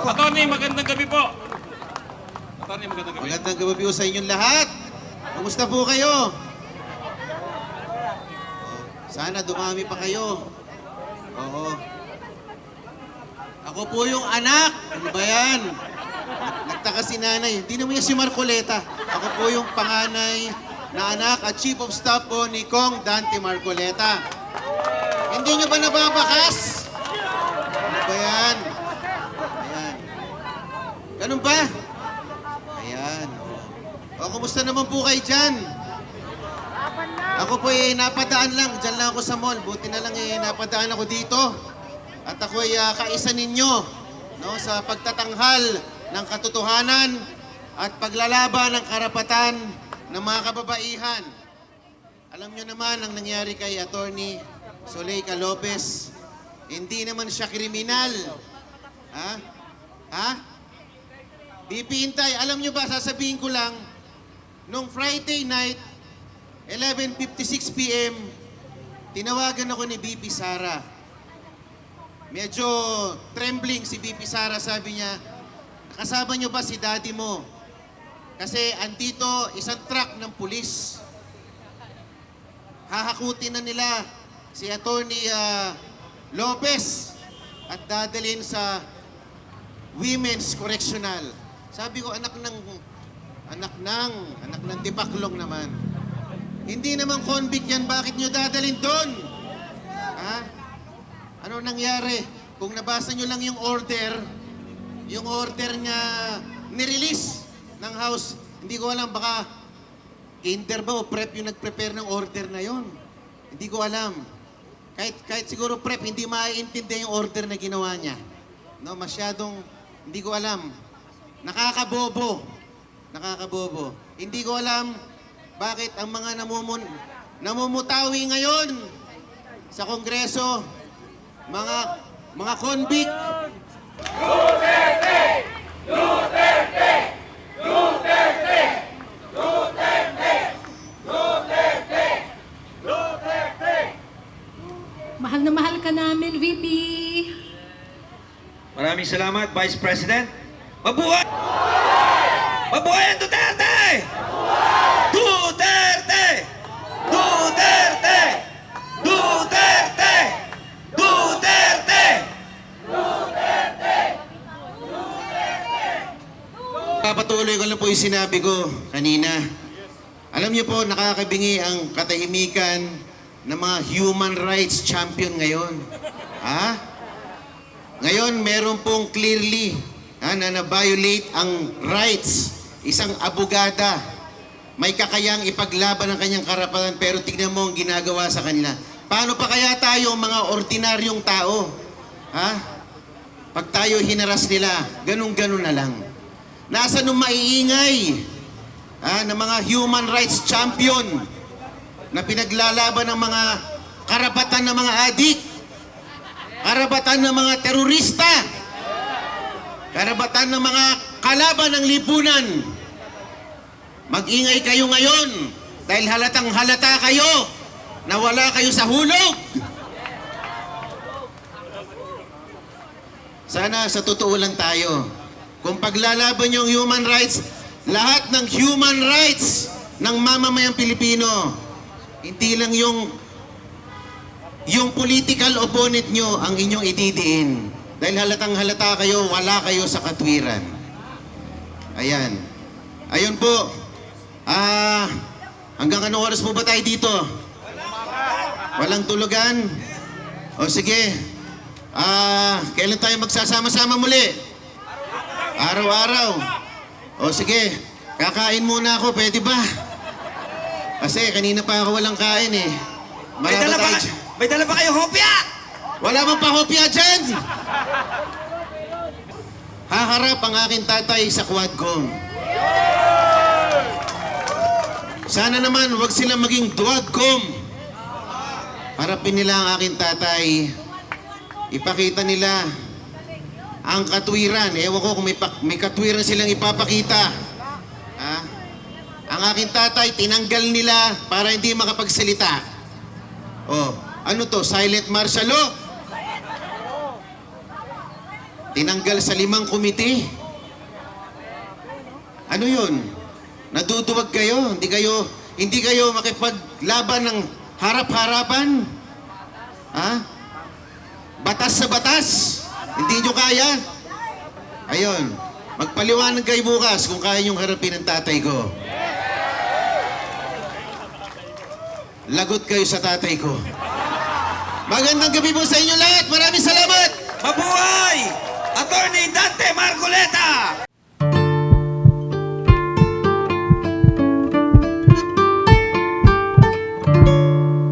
Attorney, magandang gabi po. Attorney, magandang gabi. Magandang gabi po sa inyong lahat. Kumusta po kayo? Sana dumami pa kayo. Oo. Ako po yung anak. Ano ba yan? Nagtaka si nanay. Hindi naman yan si Marcoleta. Ako po yung panganay na anak at Chief of Staff po ni Kong Dante Marcoleta. Hindi nyo ba nababakas? Ano ba yan? Ayan. Ganun ba? Ayan. O, kumusta naman po kayo dyan? Ako po napadaan lang. Diyan lang ako sa mall. Buti na lang napadaan ako dito. At ako kaisa ninyo, no, sa pagtatanghal ng katotohanan at paglalaban ng karapatan ng mga kababaihan. Alam nyo naman ang nangyari kay Attorney Zuleika Lopez. Hindi naman siya kriminal. Ha? Ha? BP Intay, alam nyo ba, sasabihin ko lang, nung Friday night, 11:56 p.m., tinawagan ako ni BP Sara. Medyo trembling si BP Sara, sabi niya, kasama nyo ba si daddy mo? Kasi andito isang truck ng pulis. Hahakutin na nila si Attorney Lopez at dadalhin sa Women's Correctional. Sabi ko, anak ng tipaklong naman. Hindi naman convict yan, bakit nyo dadalhin doon? Ha? Ano nangyari? Kung nabasa nyo lang yung order niya nirelease ng House, hindi ko alam, baka kinder ba o prep yung nag-prepare ng order na yon. Hindi ko alam. Kahit siguro prep, hindi maiintindihan yung order na ginawa niya. No, masyadong, hindi ko alam. Nakakabobo. Hindi ko alam bakit ang mga namumutawi ngayon sa Kongreso, mga convict. Duterte! Duterte! Duterte! Duterte! Duterte! Duterte! Mahal na mahal ka namin, VP. Maraming salamat, Vice President. Mabuhay! Mabuhay ang Duterte! Duterte! Duterte! Duterte! Duterte! Papatuloy ko lang po yung sinabi ko kanina. Alam niyo po, nakakabingi ang katahimikan ng mga human rights champion ngayon. Ha? Ngayon, meron pong clearly na na-violate ang rights. Isang abogada, may kakayang ipaglaban ang kanyang karapatan, pero tignan mo ang ginagawa sa kanila. Paano pa kaya tayo, mga ordinaryong tao? Ha? Pag tayo hinaras nila, ganun-ganun na lang. Nasa nung maiingay ng mga human rights champion na pinaglalaban ng mga karapatan ng mga adik, karapatan ng mga terorista, karapatan ng mga kalaban ng lipunan. Mag-ingay kayo ngayon dahil halatang halata kayo na wala kayo sa hulog. Sana sa totoo lang tayo. Kung paglalaban yung human rights, lahat ng human rights ng mamamayang Pilipino, hindi lang yung political opponent nyo ang inyong ididiin. Dahil halatang halata kayo, wala kayo sa katwiran. Ayan. Ayun po. Hanggang anong oras po ba tayo dito? Walang tulugan? O sige. Kailan tayo magsasama-sama muli? Araw-araw. O sige. Kakain muna ako, pwede ba? Kasi kanina pa ako walang kain eh. May dala pa kayo hopya! Wala bang pahopya dyan? Haharap ang aking tatay sa Quadcom. Sana naman wag silang maging duwagcom. Harapin nila ang aking tatay. Ipakita nila ang katwiran. Ewan ko kung may katwiran silang ipapakita. Ha? Ang aking tatay, tinanggal nila para hindi makapagsalita. Oh, ano to? Silent martial law? Tinanggal sa 5 komite. Ano yun? Naduduwag kayo? Hindi kayo makipaglaban ng harap-harapan? Ha? Batas sa batas? Hindi nyo kaya? Ayun. Magpaliwanag kayo bukas kung kaya nyong harapin ang tatay ko. Lagot kayo sa tatay ko. Magandang gabi po sa inyo lahat. Maraming salamat! Mabuhay! Attorney Dante